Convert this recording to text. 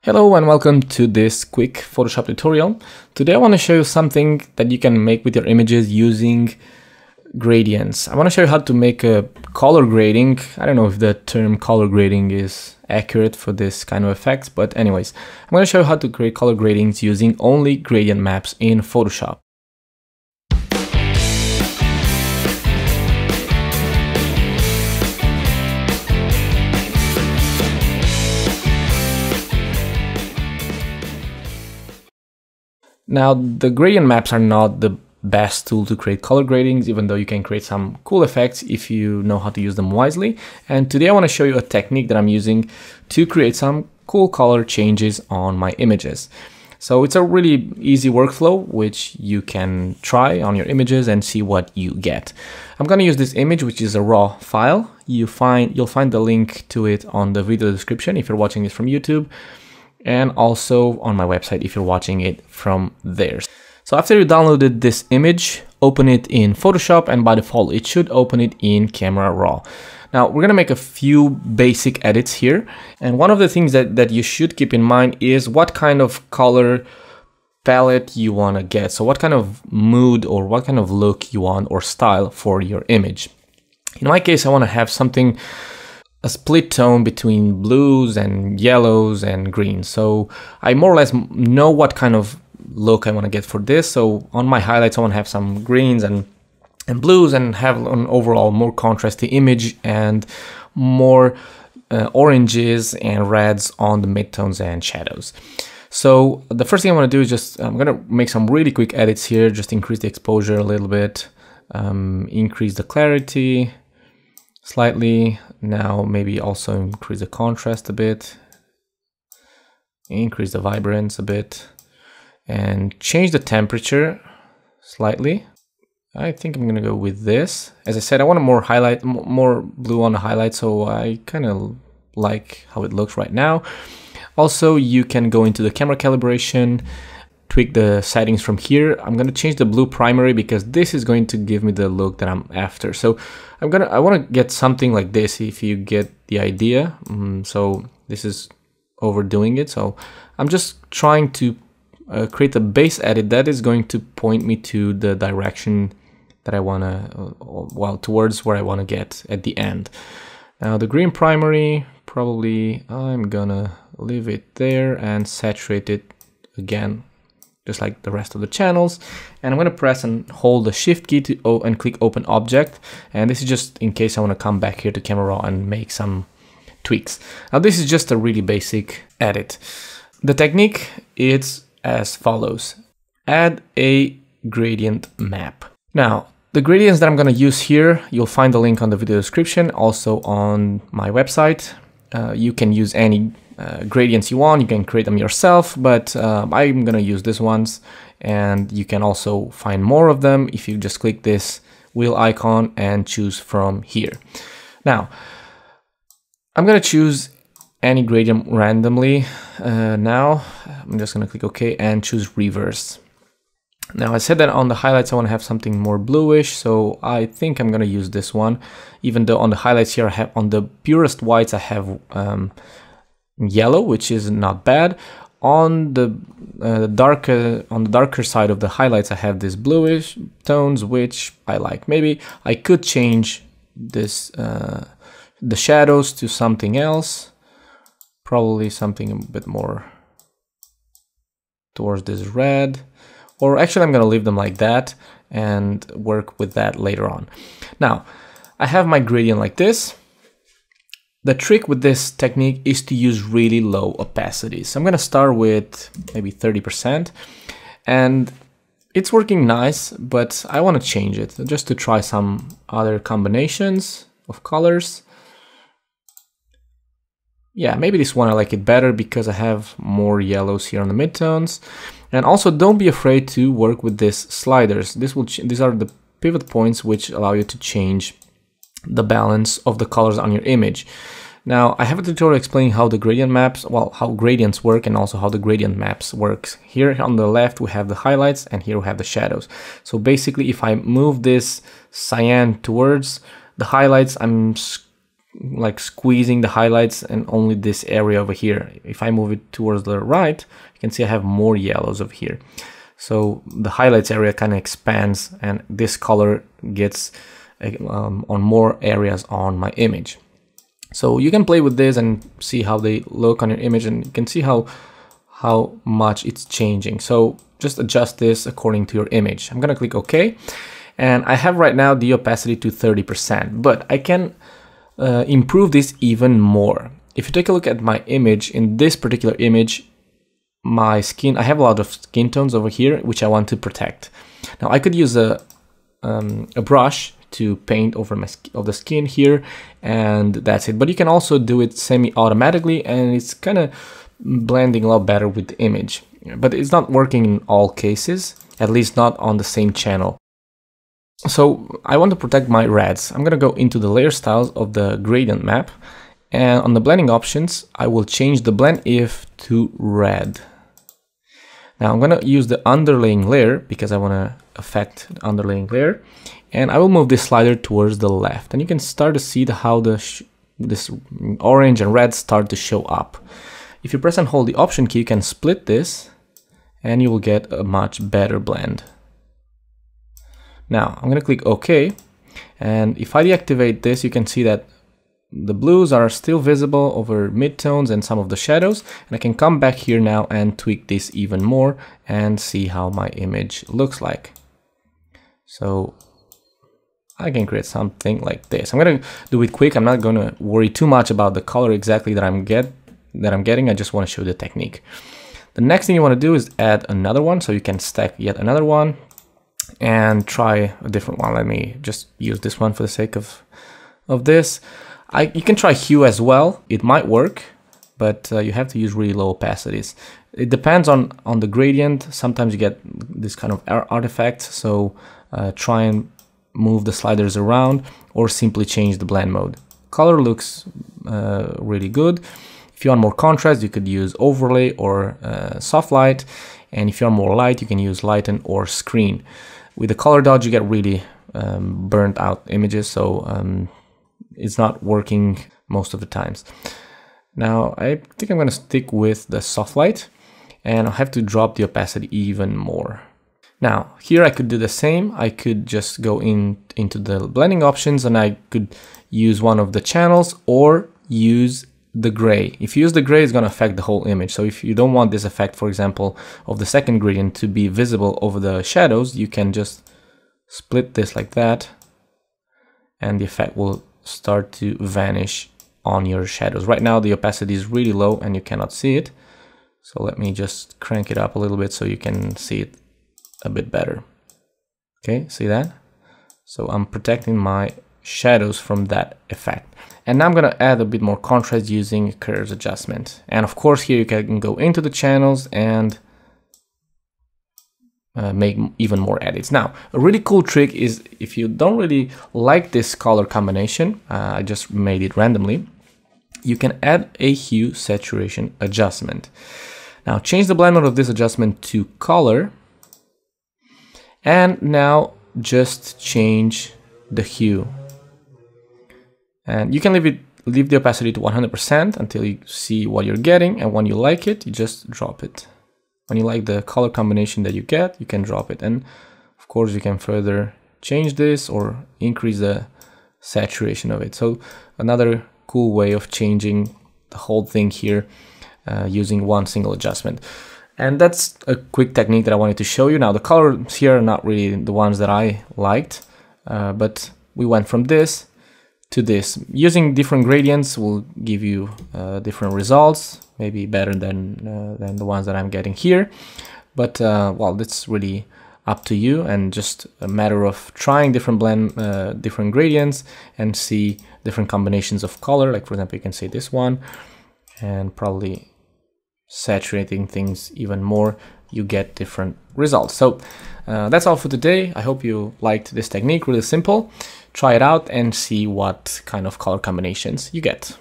Hello and welcome to this quick Photoshop tutorial. Today I want to show you something that you can make with your images using gradients. I want to show you how to make a color grading. I don't know if the term color grading is accurate for this kind of effect, but anyways, I'm going to show you how to create color gradings using only gradient maps in Photoshop. Now, the gradient maps are not the best tool to create color gradings, even though you can create some cool effects if you know how to use them wisely. And today I want to show you a technique that I'm using to create some cool color changes on my images. So it's a really easy workflow, which you can try on your images and see what you get. I'm going to use this image, which is a raw file. You'll find the link to it on the video description if you're watching this from YouTube, and also on my website if you're watching it from there. So after you downloaded this image, open it in Photoshop, and by default it should open it in Camera Raw. Now we're gonna make a few basic edits here, and one of the things that you should keep in mind is what kind of color palette you want to get. So what kind of mood or what kind of look you want or style for your image. In my case, I want to have something, a split tone between blues and yellows and greens. So I more or less know what kind of look I want to get for this. So on my highlights, I want to have some greens and blues and have an overall more contrasty image and more oranges and reds on the midtones and shadows. So the first thing I want to do is I'm going to make some really quick edits here, just increase the exposure a little bit, increase the clarity slightly. Now maybe also increase the contrast a bit, increase the vibrance a bit, and change the temperature slightly. I think I'm gonna go with this. As I said, I want more blue on the highlight, so I kind of like how it looks right now. Also, you can go into the camera calibration, tweak the settings from here. I'm going to change the blue primary because this is going to give me the look that I'm after. So I want to get something like this, if you get the idea. So this is overdoing it. So I'm just trying to create a base edit that is going to point me to the direction that I want to, well, towards where I want to get at the end. Now the green primary, probably I'm gonna leave it there and saturate it again, just like the rest of the channels. And I'm going to press and hold the shift key and click open object. And this is just in case I want to come back here to Camera Raw and make some tweaks. Now this is just a really basic edit. The technique is as follows. Add a gradient map. Now the gradients that I'm going to use here, you'll find the link on the video description, also on my website. You can use any gradients you want, you can create them yourself, but I'm gonna use these ones, and you can also find more of them if you just click this wheel icon and choose from here. Now I'm gonna choose any gradient randomly. Now I'm just gonna click OK and choose reverse. Now I said that on the highlights I want to have something more bluish, so I think I'm gonna use this one, even though on the highlights here I have, on the purest whites I have yellow, which is not bad. On the darker side of the highlights I have this bluish tones, which I like. Maybe I could change this the shadows to something else, probably something a bit more towards this red, or actually I'm gonna leave them like that and work with that later on. Now I have my gradient like this. The trick with this technique is to use really low opacity. So I'm going to start with maybe 30%, and it's working nice, but I want to change it just to try some other combinations of colors. Yeah, maybe this one I like it better because I have more yellows here on the midtones. And also don't be afraid to work with these sliders. These are the pivot points which allow you to change the balance of the colors on your image. Now I have a tutorial explaining how the gradient maps, well, how gradients work, and also how the gradient maps works. Here on the left we have the highlights, and here we have the shadows. So basically if I move this cyan towards the highlights, I'm like squeezing the highlights and only this area over here. If I move it towards the right, you can see I have more yellows over here. So the highlights area kind of expands and this color gets on more areas on my image. So you can play with this and see how they look on your image, and you can see how much it's changing. So just adjust this according to your image. I'm gonna click OK, and I have right now the opacity to 30%, but I can improve this even more. If you take a look at my image, in this particular image, my skin, I have a lot of skin tones over here which I want to protect. Now I could use a brush to paint over the skin here, and that's it. But you can also do it semi-automatically, and it's kind of blending a lot better with the image. But it's not working in all cases, at least not on the same channel. So I want to protect my reds. I'm gonna go into the layer styles of the gradient map, and on the blending options, I will change the blend if to red. Now I'm gonna use the underlaying layer because I wanna affect the underlaying layer, and I will move this slider towards the left, and you can start to see how this orange and red start to show up. If you press and hold the option key, you can split this, and you will get a much better blend. Now I'm going to click OK, and if I deactivate this, you can see that the blues are still visible over midtones and some of the shadows, and I can come back here now and tweak this even more and see how my image looks like. So I can create something like this. I'm going to do it quick. I'm not going to worry too much about the color exactly that I'm getting. I just want to show the technique. The next thing you want to do is add another one, so you can stack yet another one and try a different one. Let me just use this one for the sake of this. You can try hue as well. It might work, but you have to use really low opacities. It depends on the gradient. Sometimes you get this kind of artifact, so try and move the sliders around or simply change the blend mode. Color looks really good. If you want more contrast, you could use overlay or soft light, and if you want more light, you can use lighten or screen. With the color dodge, you get really burnt out images, so it's not working most of the times. Now I think I'm going to stick with the soft light, and I'll have to drop the opacity even more. Now here I could do the same. I could just go into the blending options, and I could use one of the channels or use the gray. If you use the gray, it's going to affect the whole image. So if you don't want this effect, for example, of the second gradient to be visible over the shadows, you can just split this like that, and the effect will start to vanish on your shadows. Right now the opacity is really low and you cannot see it. So let me just crank it up a little bit so you can see it a bit better. Okay, see that? So I'm protecting my shadows from that effect. And now I'm going to add a bit more contrast using curves adjustment. And of course here you can go into the channels and make even more edits. Now a really cool trick is, if you don't really like this color combination, I just made it randomly, you can add a hue saturation adjustment. Now change the blend mode of this adjustment to color, and now just change the hue. And you can leave the opacity to 100% until you see what you're getting, and when you like it, you just drop it. When you like the color combination that you get, you can drop it. And of course you can further change this or increase the saturation of it. So another cool way of changing the whole thing here using one single adjustment. And that's a quick technique that I wanted to show you. Now the colors here are not really the ones that I liked, but we went from this to this. Using different gradients will give you different results, maybe better than the ones that I'm getting here. But well, that's really up to you, and just a matter of trying different different gradients and see different combinations of color. Like for example, you can say this one, and probably saturating things even more, you get different results. So that's all for today. I hope you liked this technique. Really simple. Try it out and see what kind of color combinations you get.